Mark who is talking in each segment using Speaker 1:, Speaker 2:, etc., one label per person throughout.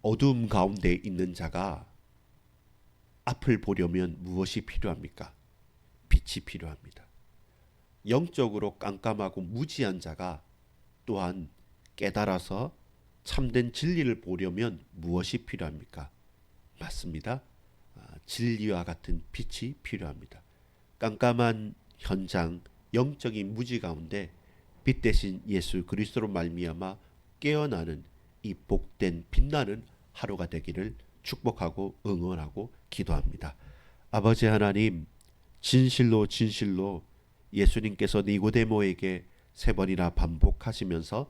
Speaker 1: 어두움 가운데 있는 자가 앞을 보려면 무엇이 필요합니까? 빛이 필요합니다. 영적으로 깜깜하고 무지한 자가 또한 깨달아서 참된 진리를 보려면 무엇이 필요합니까? 맞습니다. 진리와 같은 빛이 필요합니다. 깜깜한 현장, 영적인 무지 가운데 빛 대신 예수 그리스도로 말미암아 깨어나는 이 복된 빛나는 하루가 되기를 축복하고 응원하고 기도합니다. 아버지 하나님, 진실로 진실로 예수님께서 니고데모에게 세 번이나 반복하시면서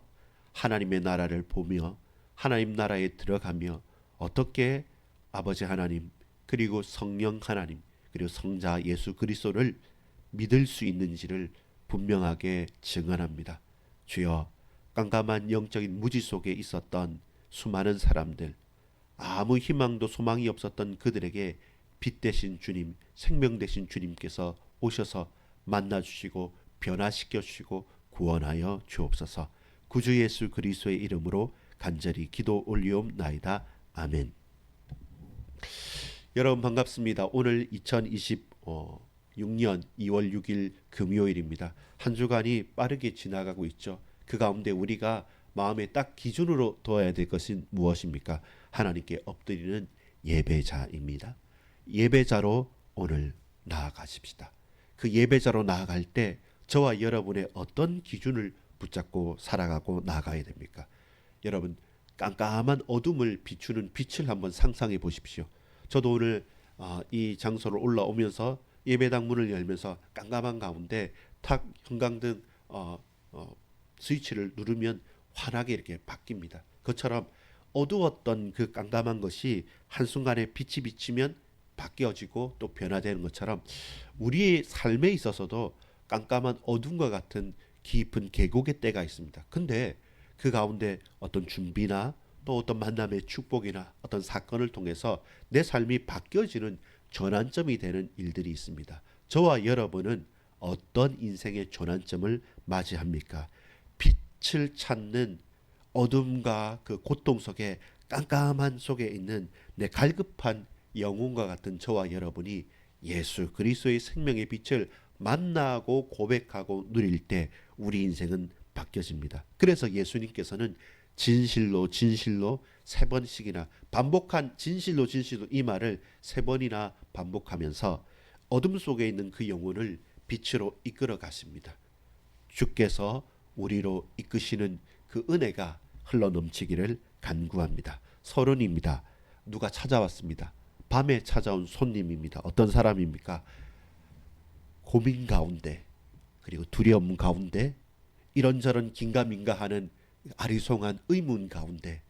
Speaker 1: 하나님의 나라를 보며 하나님 나라에 들어가며 어떻게 아버지 하나님 그리고 성령 하나님 그리고 성자 예수 그리스도를 믿을 수 있는지를 분명하게 증언합니다. 주여, 깜깜한 영적인 무지 속에 있었던 수많은 사람들, 아무 희망도 소망이 없었던 그들에게 빛 되신 주님, 생명 되신 주님께서 오셔서 만나주시고 변화시켜 주시고 구원하여 주옵소서. 구주 예수 그리스도의 이름으로 간절히 기도 올리옵나이다. 아멘. 여러분 반갑습니다. 오늘 2026년 2월 6일 금요일입니다. 한 주간이 빠르게 지나가고 있죠. 그 가운데 우리가 마음에 딱 기준으로 둬야 될 것은 무엇입니까? 하나님께 엎드리는 예배자입니다. 예배자로 오늘 나아가십시다. 그 예배자로 나아갈 때 저와 여러분의 어떤 기준을 붙잡고 살아가고 나아가야 됩니까? 여러분, 깜깜한 어둠을 비추는 빛을 한번 상상해 보십시오. 저도 오늘 이 장소를 올라오면서 예배당 문을 열면서 깜깜한 가운데 탁 형광등 스위치를 누르면 환하게 이렇게 바뀝니다. 그처럼 어두웠던 그 깜깜한 것이 한순간에 빛이 비치면 바뀌어지고 또 변화되는 것처럼 우리의 삶에 있어서도 깜깜한 어둠과 같은 깊은 계곡의 때가 있습니다. 근데 그 가운데 어떤 준비나 또 어떤 만남의 축복이나 어떤 사건을 통해서 내 삶이 바뀌어지는 전환점이 되는 일들이 있습니다. 저와 여러분은 어떤 인생의 전환점을 맞이합니까? 빛을 찾는 어둠과 그 고통 속에 깜깜한 속에 있는 내 갈급한 영혼과 같은 저와 여러분이 예수 그리스도의 생명의 빛을 만나고 고백하고 누릴 때 우리 인생은 바뀌어집니다. 그래서 예수님께서는 진실로 진실로 세 번씩이나 반복한 진실로 진실로 이 말을 세 번이나 반복하면서 어둠 속에 있는 그 영혼을 빛으로 이끌어 가십니다. 주께서 우리로 이끄시는 그 은혜가 흘러 넘치기를 간구합니다. 서론입니다. 누가 찾아왔습니다. 밤에 찾아온 손님입니다. 어떤 사람입니까? 고민 가운데 그리고 두려움 가운데 이런저런 긴가민가하는 아리송한 의문 가운데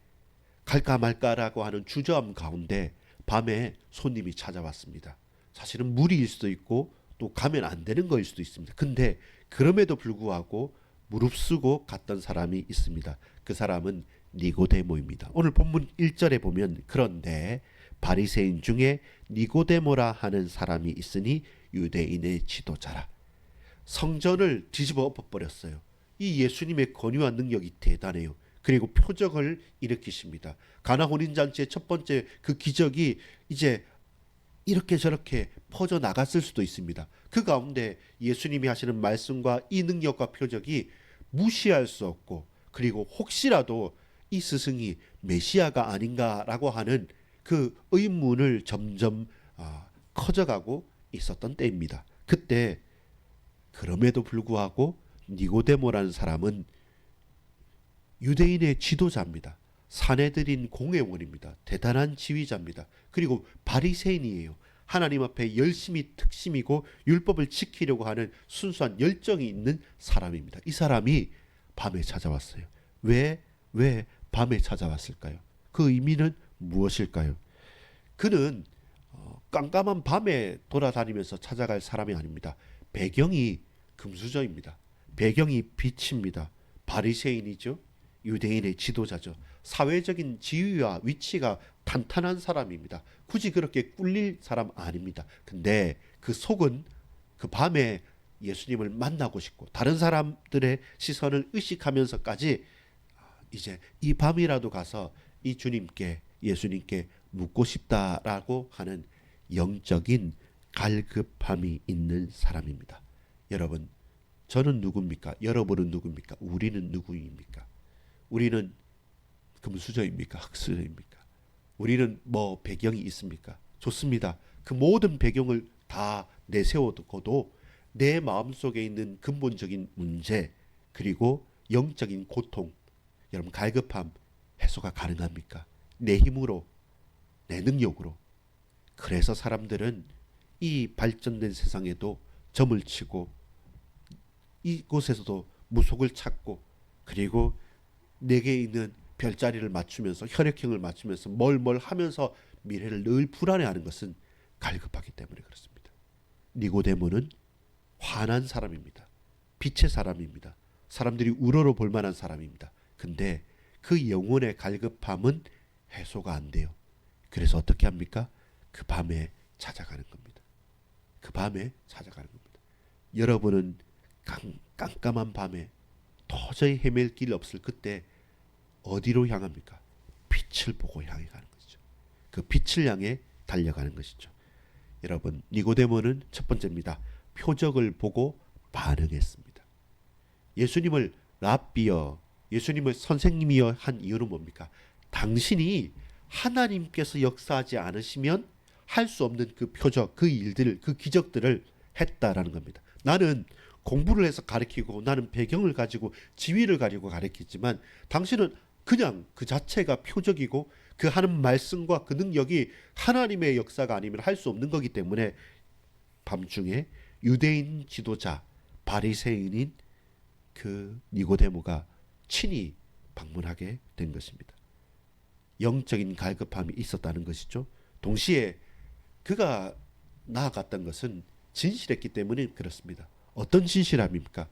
Speaker 1: 갈까 말까라고 하는 주저함 가운데 밤에 손님이 찾아왔습니다. 사실은 무리일 수도 있고 또 가면 안 되는 거일 수도 있습니다. 근데 그럼에도 불구하고 무릅쓰고 갔던 사람이 있습니다. 그 사람은 니고데모입니다. 오늘 본문 1절에 보면 그런데 바리새인 중에 니고데모라 하는 사람이 있으니 유대인의 지도자라. 성전을 뒤집어 엎어버렸어요. 이 예수님의 권위와 능력이 대단해요. 그리고 표적을 일으키십니다. 가나 혼인잔치의 첫 번째 그 기적이 이제 이렇게 저렇게 퍼져 나갔을 수도 있습니다. 그 가운데 예수님이 하시는 말씀과 이 능력과 표적이 무시할 수 없고 그리고 혹시라도 이 스승이 메시아가 아닌가라고 하는 그 의문을 점점 커져가고 있었던 때입니다. 그때 그럼에도 불구하고 니고데모라는 사람은 유대인의 지도자입니다. 사내들인 공회원입니다. 대단한 지휘자입니다. 그리고 바리새인이에요. 하나님 앞에 열심히 특심이고 율법을 지키려고 하는 순수한 열정이 있는 사람입니다. 이 사람이 밤에 찾아왔어요. 왜 밤에 찾아왔을까요? 그 의미는 무엇일까요? 그는 깜깜한 밤에 돌아다니면서 찾아갈 사람이 아닙니다. 배경이 금수저입니다. 배경이 빛입니다. 바리새인이죠. 유대인의 지도자죠. 사회적인 지위와 위치가 탄탄한 사람입니다. 굳이 그렇게 꿀릴 사람 아닙니다. 근데 그 속은 그 밤에 예수님을 만나고 싶고 다른 사람들의 시선을 의식하면서까지 이제 이 밤이라도 가서 이 주님께 예수님께 묻고 싶다라고 하는 영적인 갈급함이 있는 사람입니다. 여러분, 저는 누굽니까? 여러분은 누굽니까? 우리는 누구입니까? 우리는 금수저입니까? 흑수저입니까? 우리는 뭐 배경이 있습니까? 좋습니다. 그 모든 배경을 다 내세워두고도 내 마음속에 있는 근본적인 문제, 그리고 영적인 고통, 여러분 갈급함 해소가 가능합니까? 내 힘으로, 내 능력으로. 그래서 사람들은 이 발전된 세상에도 점을 치고 이곳에서도 무속을 찾고, 그리고 내게 있는 별자리를 맞추면서 혈액형을 맞추면서 뭘 하면서 미래를 늘 불안해하는 것은 갈급하기 때문에 그렇습니다. 니고데모는 환한 사람입니다. 빛의 사람입니다. 사람들이 우러러 볼 만한 사람입니다. 근데 그 영혼의 갈급함은 해소가 안 돼요. 그래서 어떻게 합니까? 그 밤에 찾아가는 겁니다. 그 밤에 찾아가는 겁니다. 여러분은 깜깜한 밤에 도저히 헤맬 길 없을 그때 어디로 향합니까? 빛을 보고 향해 가는 것이죠. 그 빛을 향해 달려가는 것이죠. 여러분, 니고데모는 첫 번째입니다. 표적을 보고 반응했습니다. 예수님을 랍비여, 예수님을 선생님이여 한 이유는 뭡니까? 당신이 하나님께서 역사하지 않으시면 할 수 없는 그 표적, 그 일들, 그 기적들을 했다라는 겁니다. 나는 공부를 해서 가르치고, 나는 배경을 가지고 지위를 가지고 가르치지만 당신은 그냥 그 자체가 표적이고, 그 하는 말씀과 그 능력이 하나님의 역사가 아니면 할 수 없는 거기 때문에 밤중에 유대인 지도자 바리새인인 그 니고데모가 친히 방문하게 된 것입니다. 영적인 갈급함이 있었다는 것이죠. 동시에 그가 나아갔던 것은 진실했기 때문에 그렇습니다. 어떤 진실함입니까?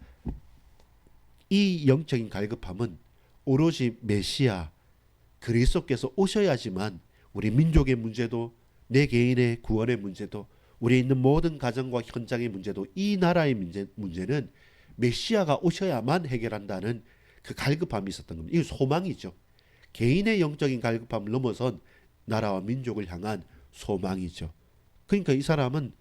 Speaker 1: 이 영적인 갈급함은 오로지 메시아 그리스도께서 오셔야지만 우리 민족의 문제도, 내 개인의 구원의 문제도, 우리에 있는 모든 가정과 현장의 문제도, 이 나라의 문제는 메시아가 오셔야만 해결한다는 그 갈급함이 있었던 겁니다. 이게 소망이죠. 개인의 영적인 갈급함을 넘어선 나라와 민족을 향한 소망이죠. 그러니까 이 사람은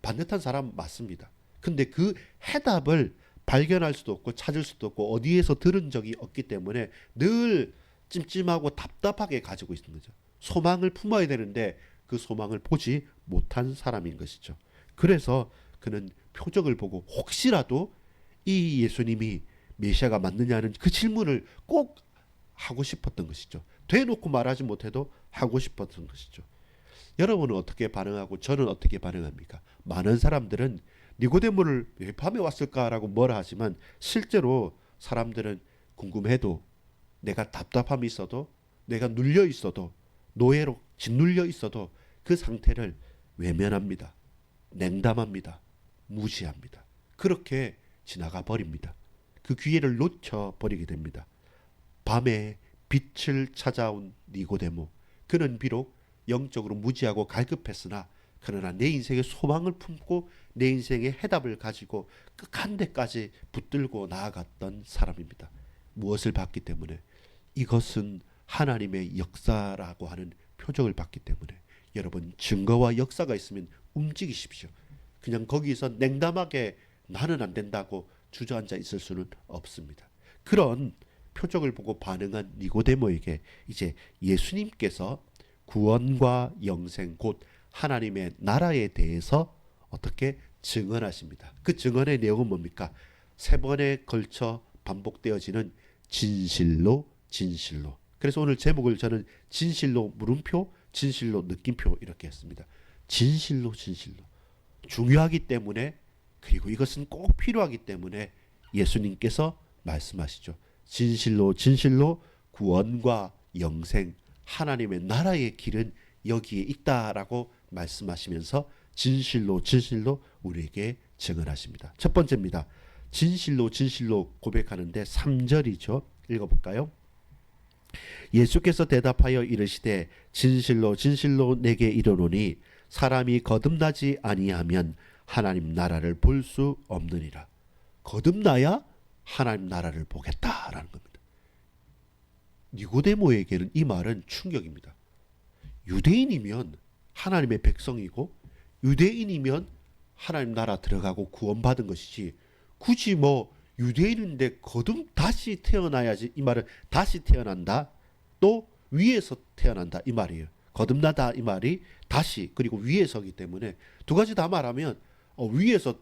Speaker 1: 반듯한 사람 맞습니다. 근데 그 해답을 발견할 수도 없고 찾을 수도 없고 어디에서 들은 적이 없기 때문에 늘 찜찜하고 답답하게 가지고 있는 거죠. 소망을 품어야 되는데 그 소망을 보지 못한 사람인 것이죠. 그래서 그는 표적을 보고 혹시라도 이 예수님이 메시아가 맞느냐는 그 질문을 꼭 하고 싶었던 것이죠. 대놓고 말하지 못해도 하고 싶었던 것이죠. 여러분은 어떻게 반응하고 저는 어떻게 반응합니까? 많은 사람들은 니고데모를 왜 밤에 왔을까라고 뭐라 하지만 실제로 사람들은 궁금해도, 내가 답답함이 있어도, 내가 눌려 있어도, 노예로 짓눌려 있어도 그 상태를 외면합니다. 냉담합니다. 무시합니다. 그렇게 지나가 버립니다. 그 기회를 놓쳐 버리게 됩니다. 밤에 빛을 찾아온 니고데모, 그는 비록 영적으로 무지하고 갈급했으나 그러나 내 인생의 소망을 품고 내 인생의 해답을 가지고 끝한 데까지 붙들고 나아갔던 사람입니다. 무엇을 봤기 때문에? 이것은 하나님의 역사라고 하는 표적을 봤기 때문에. 여러분, 증거와 역사가 있으면 움직이십시오. 그냥 거기서 냉담하게 나는 안 된다고 주저앉아 있을 수는 없습니다. 그런 표적을 보고 반응한 니고데모에게 이제 예수님께서 구원과 영생, 곧 하나님의 나라에 대해서 어떻게 증언하십니다. 그 증언의 내용은 뭡니까? 3번에 걸쳐 반복되어지는 진실로 진실로. 그래서 오늘 제목을 저는 진실로 물음표, 진실로 느낌표 이렇게 했습니다. 진실로 진실로. 중요하기 때문에, 그리고 이것은 꼭 필요하기 때문에 예수님께서 말씀하시죠. 진실로 진실로 구원과 영생, 하나님의 나라의 길은 여기에 있다라고 말씀하시면서 진실로 진실로 우리에게 증언하십니다. 첫 번째입니다. 진실로 진실로 고백하는데 3절이죠. 읽어볼까요? 예수께서 대답하여 이르시되 진실로 진실로 내게 이르노니 사람이 거듭나지 아니하면 하나님 나라를 볼 수 없느니라. 거듭나야 하나님 나라를 보겠다라는 겁니다. 니고데모에게는 이 말은 충격입니다. 유대인이면 하나님의 백성이고 유대인이면 하나님 나라 들어가고 구원받은 것이지, 굳이 뭐 유대인인데 거듭 다시 태어나야지, 이 말은 다시 태어난다, 또 위에서 태어난다 이 말이에요. 거듭나다 이 말이 다시 그리고 위에서기 때문에 두 가지 다 말하면 위에서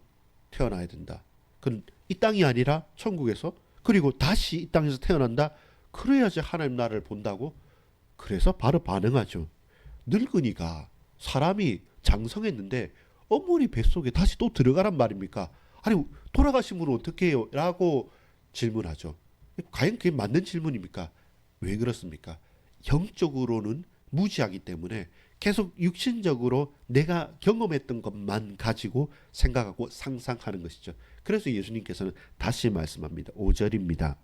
Speaker 1: 태어나야 된다. 그건 이 땅이 아니라 천국에서, 그리고 다시 이 땅에서 태어난다. 그래야지 하나님 나라를 본다고. 그래서 바로 반응하죠. 늙은이가, 사람이 장성했는데 어머니 뱃속에 다시 또 들어가란 말입니까? 아니 돌아가신 분은 어떻게 해요? 라고 질문하죠. 과연 그게 맞는 질문입니까? 왜 그렇습니까? 영적으로는 무지하기 때문에 계속 육신적으로 내가 경험했던 것만 가지고 생각하고 상상하는 것이죠. 그래서 예수님께서는 다시 말씀합니다. 5절입니다.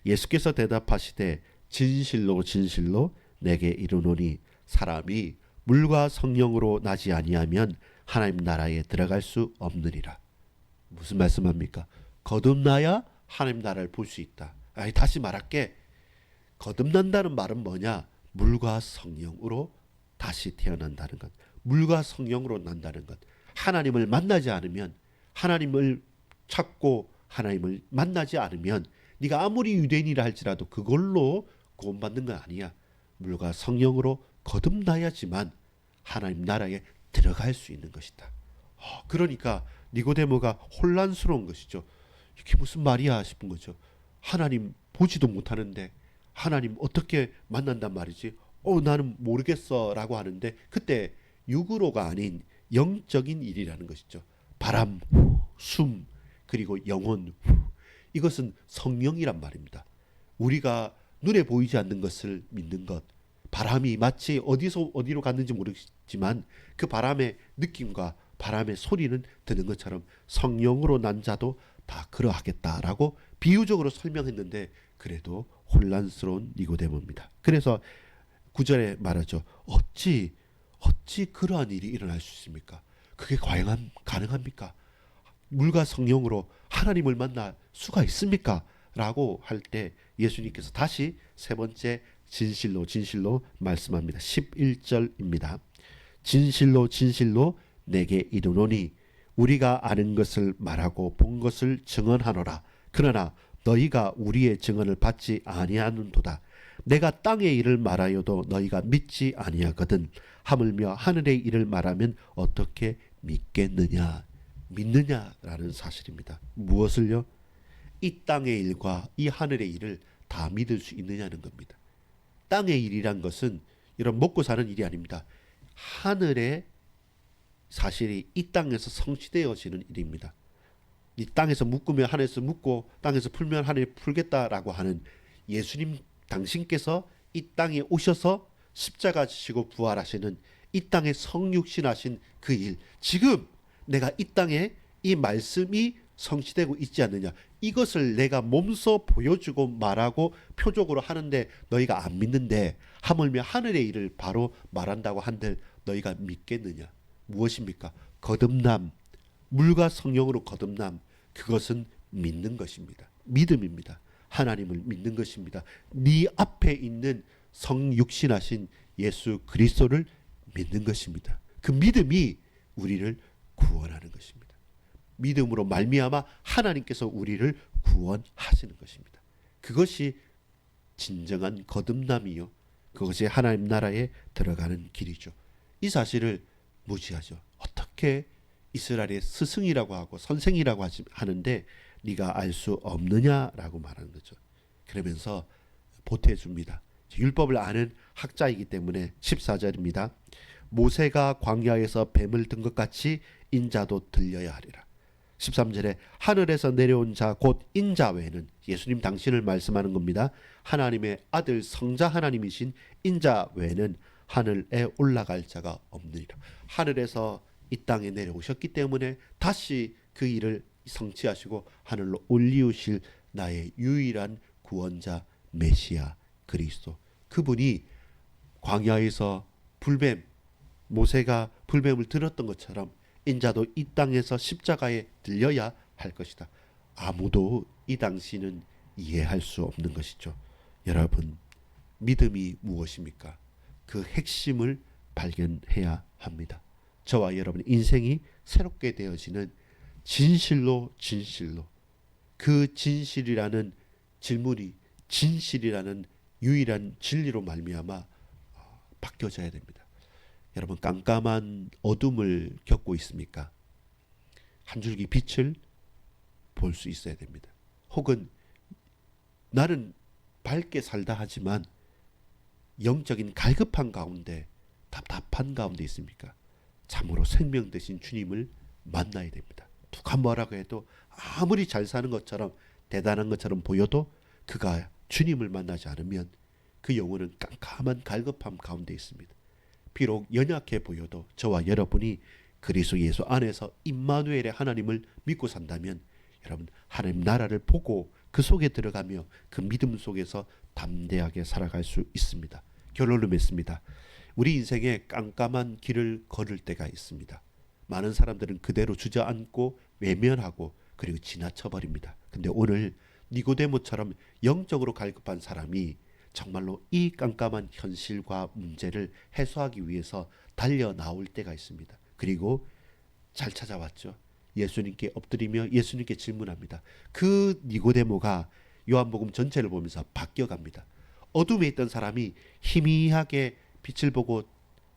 Speaker 1: 예수께서 대답하시되 진실로 진실로 내게 이르노니 사람이 물과 성령으로 나지 아니하면 하나님 나라에 들어갈 수 없느니라. 무슨 말씀합니까? 거듭나야 하나님 나라를 볼 수 있다. 아니, 다시 말할게. 거듭난다는 말은 뭐냐? 물과 성령으로 다시 태어난다는 것. 물과 성령으로 난다는 것. 하나님을 만나지 않으면, 하나님을 찾고 하나님을 만나지 않으면 네가 아무리 유대인이라 할지라도 그걸로 구원받는 건 아니야. 물과 성령으로 거듭나야지만 하나님 나라에 들어갈 수 있는 것이다. 그러니까 니고데모가 혼란스러운 것이죠. 이게 무슨 말이야 싶은 거죠. 하나님 보지도 못하는데 하나님 어떻게 만난단 말이지? 나는 모르겠어 라고 하는데, 그때 육으로가 아닌 영적인 일이라는 것이죠. 바람, 숨, 그리고 영혼, 이것은 성령이란 말입니다. 우리가 눈에 보이지 않는 것을 믿는 것, 바람이 마치 어디서 어디로 갔는지 모르겠지만 그 바람의 느낌과 바람의 소리는 듣는 것처럼 성령으로 난 자도 다 그러하겠다라고 비유적으로 설명했는데, 그래도 혼란스러운 니고데모입니다. 그래서 9절에 말하죠. 어찌 그러한 일이 일어날 수 있습니까? 그게 과연 가능합니까? 물과 성령으로 하나님을 만날 수가 있습니까? 라고 할 때 예수님께서 다시 세 번째 진실로 진실로 말씀합니다. 11절입니다. 진실로 진실로 내게 이르노니 우리가 아는 것을 말하고 본 것을 증언하노라. 그러나 너희가 우리의 증언을 받지 아니하는도다. 내가 땅의 일을 말하여도 너희가 믿지 아니하거든. 하물며 하늘의 일을 말하면 어떻게 믿겠느냐. 믿느냐라는 사실입니다. 무엇을요? 이 땅의 일과 이 하늘의 일을 다 믿을 수 있느냐는 겁니다. 땅의 일이란 것은 이런 먹고 사는 일이 아닙니다. 하늘의 사실이 이 땅에서 성취되어지는 일입니다. 이 땅에서 묶으면 하늘에서 묶고 땅에서 풀면 하늘에 풀겠다라고 하는 예수님 당신께서 이 땅에 오셔서 십자가 지시고 부활하시는 이 땅에 성육신하신 그 일, 지금 내가 이 땅에 이 말씀이 성취되고 있지 않느냐, 이것을 내가 몸소 보여주고 말하고 표적으로 하는데 너희가 안 믿는데, 하물며 하늘의 일을 바로 말한다고 한들 너희가 믿겠느냐. 무엇입니까? 거듭남, 물과 성령으로 거듭남, 그것은 믿는 것입니다. 믿음입니다. 하나님을 믿는 것입니다. 네 앞에 있는 성육신하신 예수 그리스도를 믿는 것입니다. 그 믿음이 우리를 구원하는 것입니다. 믿음으로 말미암아 하나님께서 우리를 구원하시는 것입니다. 그것이 진정한 거듭남이요, 그것이 하나님 나라에 들어가는 길이죠. 이 사실을 무지하죠. 어떻게 이스라엘의 스승이라고 하고 선생이라고 하는데 네가 알 수 없느냐라고 말하는 거죠. 그러면서 보태줍니다. 율법을 아는 학자이기 때문에 14절입니다. 모세가 광야에서 뱀을 든 것 같이 인자도 들려야 하리라. 13절에 하늘에서 내려온 자 곧 인자 외에는, 예수님 당신을 말씀하는 겁니다. 하나님의 아들 성자 하나님이신 인자 외에는 하늘에 올라갈 자가 없느니라. 하늘에서 이 땅에 내려오셨기 때문에 다시 그 일을 성취하시고 하늘로 올리우실 나의 유일한 구원자 메시아 그리스도, 그분이 광야에서 불뱀, 모세가 불뱀을 들었던 것처럼 인자도 이 땅에서 십자가에 들려야 할 것이다. 아무도 이 당시는 이해할 수 없는 것이죠. 여러분, 믿음이 무엇입니까? 그 핵심을 발견해야 합니다. 저와 여러분 인생이 새롭게 되어지는 진실로 그 진실이라는 질문이 진실이라는 유일한 진리로 말미암아 바뀌어져야 됩니다. 여러분 깜깜한 어둠을 겪고 있습니까? 한 줄기 빛을 볼 수 있어야 됩니다. 혹은 나는 밝게 살다 하지만 영적인 갈급한 가운데 답답한 가운데 있습니까? 참으로 생명 되신 주님을 만나야 됩니다. 누가 뭐라고 해도 아무리 잘 사는 것처럼 대단한 것처럼 보여도 그가 주님을 만나지 않으면 그 영혼은 깜깜한 갈급함 가운데 있습니다. 비록 연약해 보여도 저와 여러분이 그리스도 예수 안에서 임마누엘의 하나님을 믿고 산다면 여러분 하나님 나라를 보고 그 속에 들어가며 그 믿음 속에서 담대하게 살아갈 수 있습니다. 결론을 맺습니다. 우리 인생에 깜깜한 길을 걸을 때가 있습니다. 많은 사람들은 그대로 주저앉고 외면하고 그리고 지나쳐버립니다. 근데 오늘 니고데모처럼 영적으로 갈급한 사람이 정말로 이 깜깜한 현실과 문제를 해소하기 위해서 달려 나올 때가 있습니다. 그리고 잘 찾아왔죠. 예수님께 엎드리며 예수님께 질문합니다. 그 니고데모가 요한복음 전체를 보면서 바뀌어갑니다. 어둠에 있던 사람이 희미하게 빛을 보고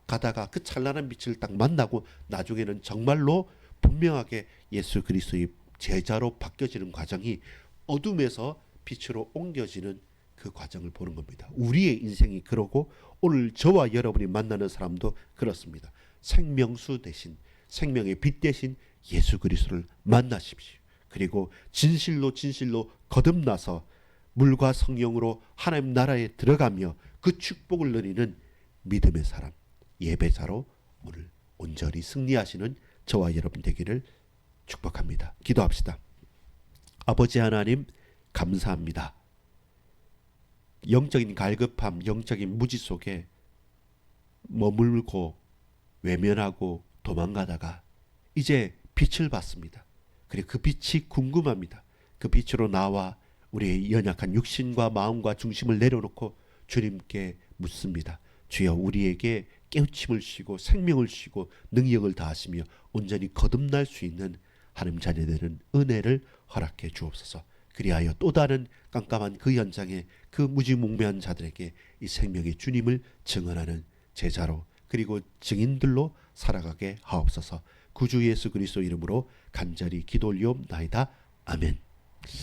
Speaker 1: 가다가 그 찬란한 빛을 딱 만나고 나중에는 정말로 분명하게 예수 그리스도의 제자로 바뀌어지는 과정이 어둠에서 빛으로 옮겨지는 그 과정을 보는 겁니다. 우리의 인생이 그러고 오늘 저와 여러분이 만나는 사람도 그렇습니다. 생명수 대신 생명의 빛 대신 예수 그리스도를 만나십시오. 그리고 진실로 거듭나서 물과 성령으로 하나님 나라에 들어가며 그 축복을 누리는 믿음의 사람, 예배자로 오늘 온전히 승리하시는 저와 여러분 되기를 축복합니다. 기도합시다. 아버지 하나님 감사합니다. 영적인 갈급함, 영적인 무지 속에 머물고 외면하고 도망가다가 이제 빛을 봤습니다. 그리고 그 빛이 궁금합니다. 그 빛으로 나와 우리의 연약한 육신과 마음과 중심을 내려놓고 주님께 묻습니다. 주여 우리에게 깨우침을 주시고 생명을 주시고 능력을 다하시며 온전히 거듭날 수 있는 하나님 자녀되는 은혜를 허락해 주옵소서. 그리하여 또 다른 깜깜한 그 현장에 그 무지몽매한 자들에게 이 생명의 주님을 증언하는 제자로 그리고 증인들로 살아가게 하옵소서. 구주 예수 그리스도 이름으로 간절히 기도 올리옵나이다. 아멘.